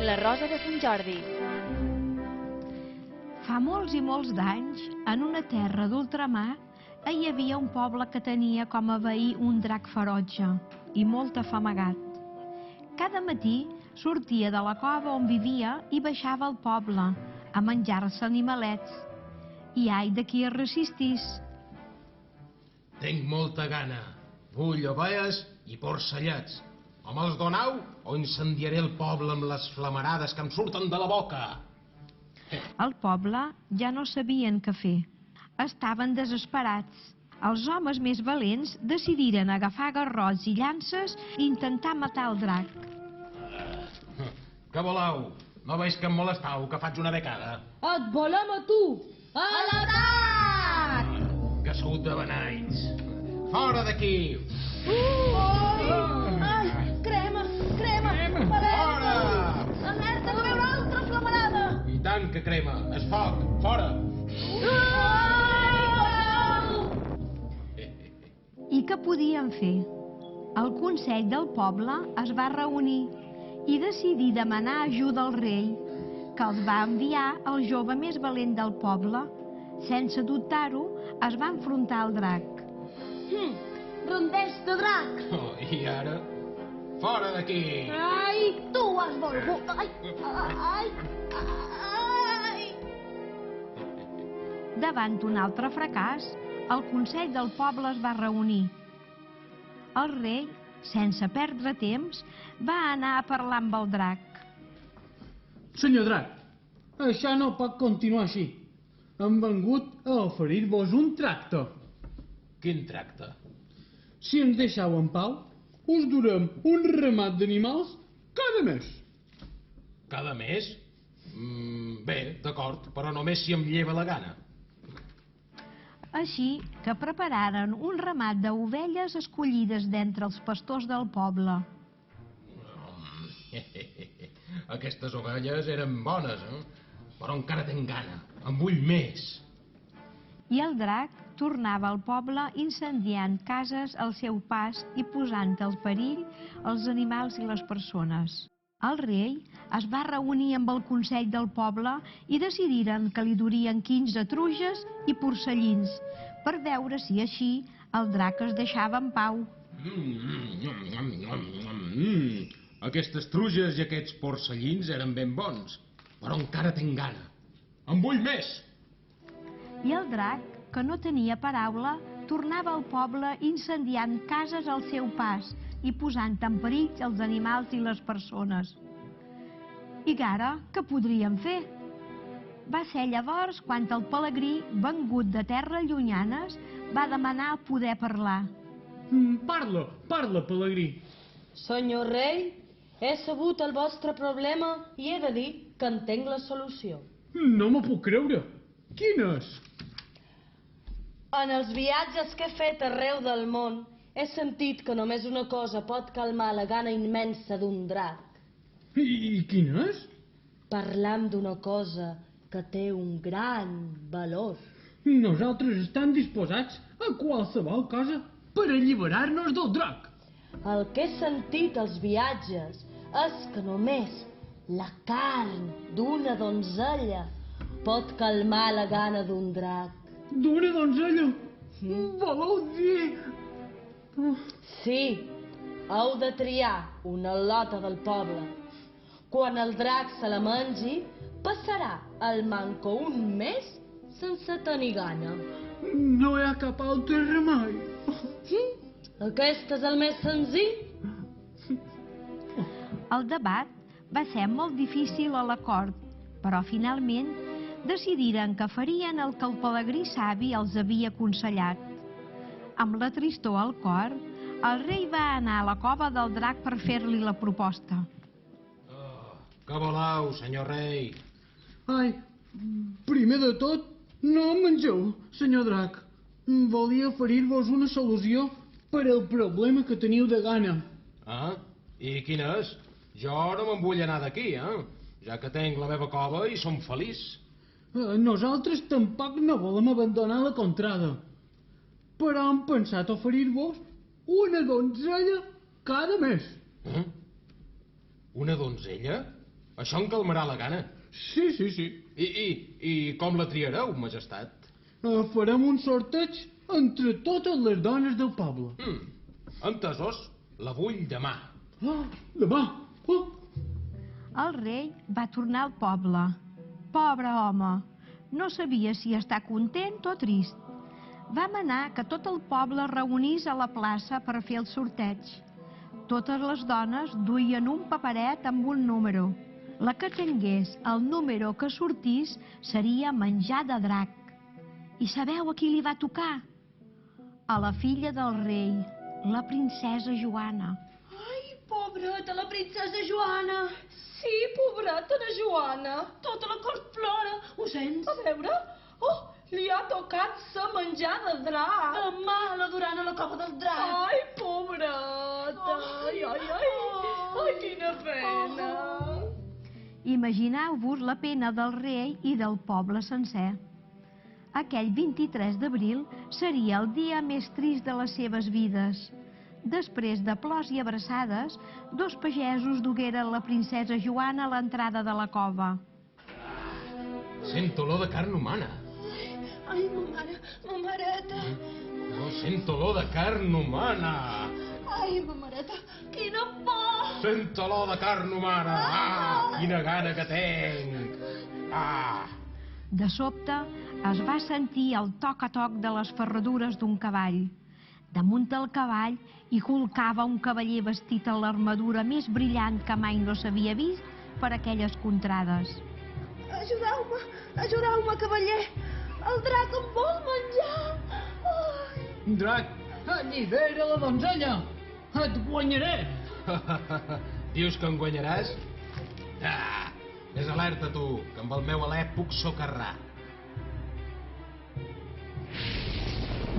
La Rosa de Sant Jordi. Fa molts i molts d'anys, en una terra d'ultramar, hi havia un poble que tenia com a veí un drac ferotge i molt afamagat. Cada matí sortia de la cova on vivia i baixava al poble a menjar-se animalets. I ai de qui es resistís. Tinc molta gana. Vull ovelles i porcellets. O me'ls donau o incendiaré el poble amb les flamarades que em surten de la boca. Al poble ja no sabien què fer. Estaven desesperats. Els homes més valents decidiren agafar garrots i llances i intentar matar el drac. Què voleu? No veus que em molestau, que faig una becada? Et volem a tu! A l'atac! Que sou de benaits. Fora d'aquí! Ai, crema! Fora! Alerta, que ve una altra flamarada! I tant que crema. És foc. Fora! I què podien fer? El Consell del poble es va reunir i decidí demanar ajuda al rei, que els va enviar al jove més valent del poble. Sense dubtar-ho, es va enfrontar al drac. Rondeix de drac! I ara? Fora d'aquí! Ai, tu has volgut! Ai! Davant un altre fracàs, el Consell del poble es va reunir. El rei, sense perdre temps, va anar a parlar amb el drac. Senyor drac, això no pot continuar així. Hem vengut a oferir-vos un tracte. Quin tracte? Si ens deixeu en pau, us durem un ramat d'animals cada mes. Cada mes? Bé, d'acord, però només si em lleva la gana. Així que prepararen un ramat d'ovelles escollides d'entre els pastors del poble. Aquestes ovelles eren bones, però encara tinc gana. En vull més. I el drac tornava al poble incendiant cases al seu pas i posant en perill els animals i les persones. El rei es va reunir amb el Consell del poble i decidiren que li durien 15 truges i porcellins per veure si així el drac es deixava en pau. Aquestes truges i aquests porcellins eren ben bons, però encara tinc gana. En vull més! I el drac, que no tenia paraula, tornava al poble incendiant cases al seu pas i posant en perill els animals i les persones. I ara, què podríem fer? Va ser llavors quan el pelegrí, vengut de terres llunyanes, va demanar poder parlar. Parla, pelegrí. Senyor rei, he sabut el vostre problema i he de dir que entenc la solució. No m'ho puc creure. Quin és? En els viatges que he fet arreu del món, he sentit que només una cosa pot calmar la gana immensa d'un drac. I quin és? Parlam d'una cosa que té un gran valor. Nosaltres estem disposats a qualsevol cosa per alliberar-nos del drac. El que he sentit als viatges és que només la carn d'una donzella pot calmar la gana d'un drac. D'una donzella? Voleu dir... Sí, heu de triar una lota del poble. Quan el drac se la mengi, passarà al manco un mes sense tenir gana. No hi ha cap altre remei. Aquest és el més senzill. El debat va ser molt difícil a la cort, però finalment decidiren que farien el que el pelegrí savi els havia aconsellat. Amb la tristor al cor, el rei va anar a la cova del drac per fer-li la proposta. Què voleu, senyor rei? Ai, primer de tot, no em mengeu, senyor drac. Volia oferir-vos una solució per al problema que teniu de gana. I quin és? Jo no me'n vull anar d'aquí, ja que tenc la meva cova i som feliç. Nosaltres tampoc no volem abandonar la contrada, però hem pensat oferir-vos una donzella cada mes. Una donzella? Això em calmarà la gana. Sí, sí, sí. I com la triareu, majestat? Farem un sorteig entre totes les dones del poble. Entesos, la vull demà. Demà. El rei va tornar al poble. Pobre home, no sabia si estar content o trist. Va manar que tot el poble es reunís a la plaça per fer el sorteig. Totes les dones duien un paperet amb un número. La que tingués el número que sortís seria menjar de drac. I sabeu a qui li va tocar? A la filla del rei, la princesa Joana. Ai, pobreta, la princesa Joana. Sí, pobreta la Joana. Tota la cort plora. Ho sents? A veure? Oh, li ha tocat sa menjar de drac. Demà la duran a la cova del drac. Ai, pobreta. Ai, quina pena. Imagineu-vos la pena del rei i del poble sencer. Aquell 23 d'abril seria el dia més trist de les seves vides. Després de plors i abraçades, dos pagesos dugueren la princesa Joana a l'entrada de la cova. Sento olor de carn humana. Ai, ma mareta. No, sento olor de carn humana. Ai, ma mareta, quina por. Sento olor de carn humana. Quina gana que tenc. De sobte, es va sentir el toc-a-toc de les ferradures d'un cavall. Damunt del cavall hi colcava un cavaller vestit amb l'armadura més brillant que mai no s'havia vist per aquelles contrades. Ajudeu-me, cavaller. El drac em vol menjar. Ai. Drac, allibera la donzella. Et guanyaré. Dius que em guanyaràs? Ves alerta, tu, que amb el meu alè puc socarrar.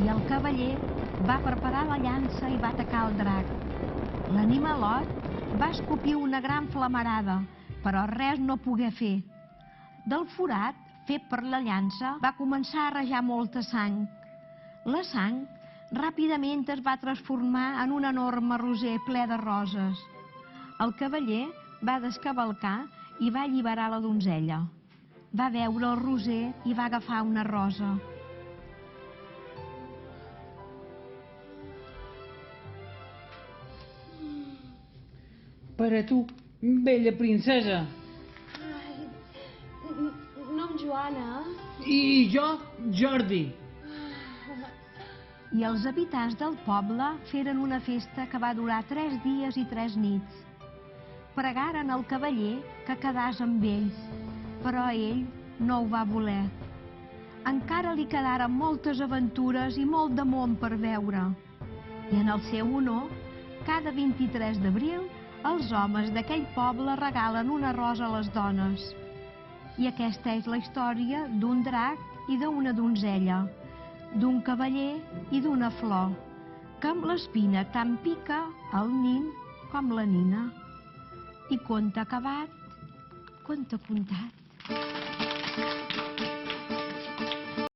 I el cavaller va preparar la llança i va atacar el drac. L'animalot va escopir una gran flamarada, però res no pogué fer. Del forat, fet per la llança, va començar a rajar molta sang. La sang ràpidament es va transformar en un enorme roser ple de roses. El cavaller va descavalcar i va alliberar la donzella. Va veure el roser i va agafar una rosa. Per a tu, bella princesa. Ai, nom Joana. I jo, Jordi. I els habitants del poble feren una festa que va durar 3 dies i 3 nits. Pregaren al cavaller que quedàs amb ells, però ell no ho va voler. Encara li quedaren moltes aventures i molt de món per veure. I en el seu honor, cada 23 d'abril, els homes d'aquell poble regalen una rosa a les dones. I aquesta és la història d'un drac i d'una donzella, d'un cavaller i d'una flor, que amb l'espina tant pica el nin com la nina. I conte acabat, conte contat.